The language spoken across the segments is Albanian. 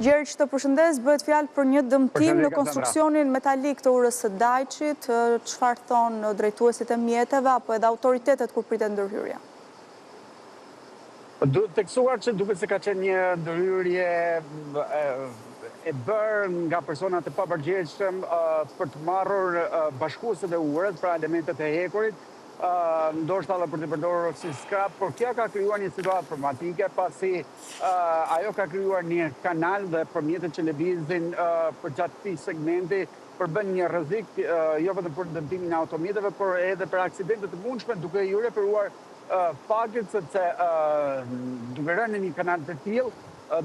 Gjergj, të përshëndes, bëhet fjalë për një dëmtim në konstruksionin metalik të urës së Dajqit, çfarë thonë drejtuesit e mjeteve apo edhe autoritetet kur pritet ndërhyrja? Duhet teksuar që duket se ka qenë një ndërhyrje e bërë nga personat e papërgjegjshëm për të marrur bashkueset e urës, pra elementet e hekurit, ndoshta edhe për të përdorur si skrap, por kjo ka krijuar një situatë problematike pasi ajo ka krijuar një kanal dhe përmjetet që lëvizin përgjatë këtij segmenti përbën një rrezik jo vetëm për dëmtimin e automjeteve, por edhe për aksidente të mundshme, duke i referuar faktit sepse duke rënë në një kanal të tillë,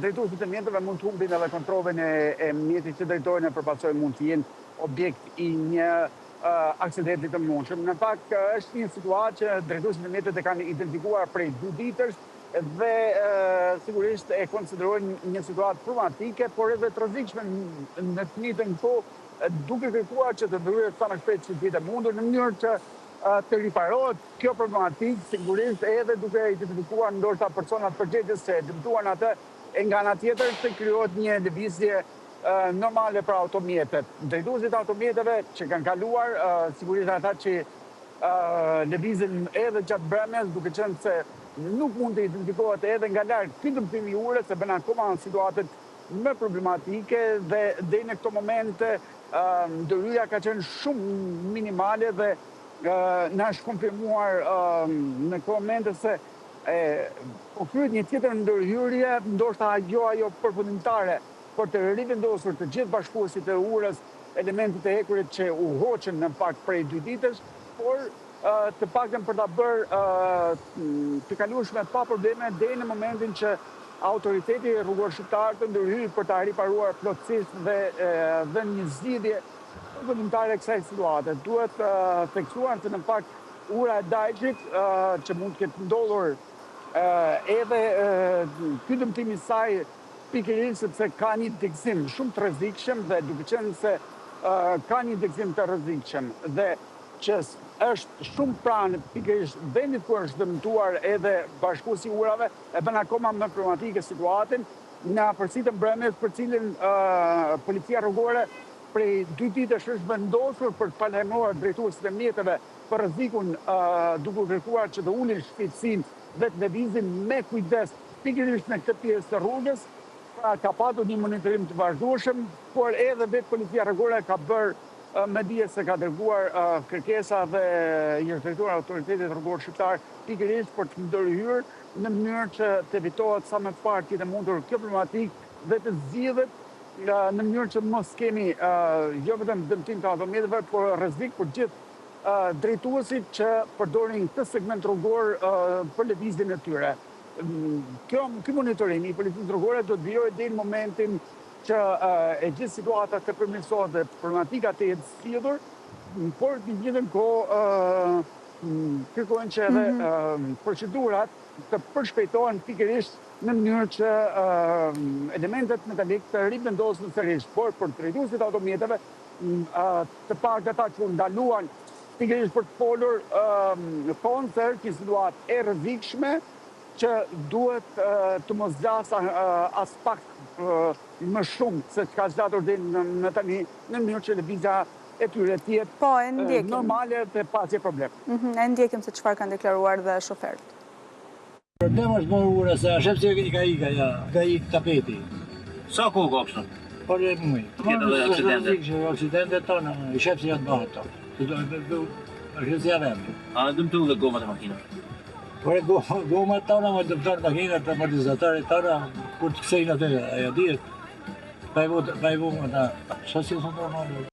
drejtuesit e mjeteve mund të humbin edhe kontrollin e mjetit që drejtojnë e përpasoj mund të jenë objekt i një aksidenti të mundshëm. Në fakt, është një situatë që drejtuesit e mjetet e kanë identifikuar prej 2 ditësh dhe sigurisht e konsiderojnë një situatë problematike, por edhe të rrezikshme në të njëjtën kohë, duke kërkuar që të ndërhyret sa më shpejt që të jetë mundur në mënyrë që të riparohet kjo problematikë, sigurisht edhe duke identifikuar ndoshta personat përgjegjës që dëmtuan atë, e nga ana tjetër të krijohet një lëvizje normale për automjetet. Drejtuesit automjeteve që kanë kaluar, sigurisht ata që lëvizin edhe gjatë bremjes, duke qenë se nuk mund të identifikohet edhe nga larg ky dëmtim i urës, se bën akoma në situatët më problematike dhe deri në këto momente ndërhyrja ka qenë shumë minimale dhe na është konfirmuar në këto momente se po kryet një tjetër ndërhyrje, ndoshta ajo përfundimtare, por të rivendosur të gjithë bashkuesit e urës, elementet e hekurit që u hoqën në fakt prej 2 ditësh, por të paktën për ta bërë të kalueshme pa probleme deri në momentin që autoriteti rrugor shqiptar të ndërhyjë për ta riparuar plotësisht dhe një zgjidhje përfundimtare kësaj situate. Duhet theksuar se në fakt ura e Dajqit që mund të ketë ndodhur edhe ky dëmtim i saj pikërisht sepse ka një degëzim shumë të rrezikshëm dhe duke qenë se ka një degëzim të rrezikshëm dhe që është shumë pranë pikërisht vendit ku është dëmtuar edhe bashkuesi i urave, e bën akoma më problematike situatën në afërsitë të mbrëmjes për cilën policia rrugore prej 2 ditësh është vendosur për të palajmëruar drejtuesit e mjeteve për rrezikun duke kërkuar që të ulin shpejtësinë dhe të lëvizin me kujdes pikërisht në këtë pjesë të rrugës. Pra ka patur një monitorim të vazhdueshëm, por edhe vetë policia rrugore ka bërë me dije se ka dërguar kërkesa dhe i është drejtuar autoritetit rrugor shqiptar pikërisht për të ndërhyrë në mënyrë që të evitohet sa më parë të jetë mundur kjo problematikë dhe të zgjidhet në mënyrë që mos kemi jo vetëm dëmtim të automjeteve, por rrezik për gjithë drejtuesit që përdorin këtë segment rrugor për lëvizjen e tyre. Ky monitorim i policisë rrugore do të vijojë deri në momentin që e gjithë situata të përmirësohet dhe problematika të jetë zgjidhur, por në të njëjtën kohë kërkojnë që edhe procedurat të përshpejtohen pikërisht në mënyrë që elementet metalik të rivendosen sërish, por për drejtuesit e automjeteve të paktën ata që ndaluan pikërisht për të folur thonë se është një situatë e rrezikshme që duhet të mos zgjas as pak më shumë se çka zgjatur deri në tani në mënyrë që lëvizja e tyre të jetë normale dhe pasje problem. E ndjekim se çfarë kanë deklaruar dhe shoferët. Problemi është më ura se ashtu se ka ikë tapeti. Sa kohë ka kështu? Por e muj. Aksidentet tona, i shef se janë bëhet to. Është si avem. A dëmtu dhe gomat e makinës? Por e gomat tona më dëmtojnë makinat, amortizatorit tona, kur të kthejnë atë, ajo dihet. Pa i vu ata, shasi sot normale.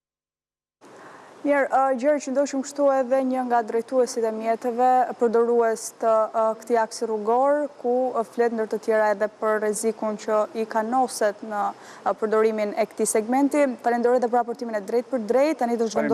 Mirë, Gjergj, ndoshim kështu edhe një nga drejtuesit e mjeteve, përdorues të këtij aksi rrugor, ku flet ndër të tjera edhe për rrezikun që i kanoset në përdorimin e këtij segmenti. Falenderoj edhe për raportimin e drejtë për drejtë, tani do zhvendosim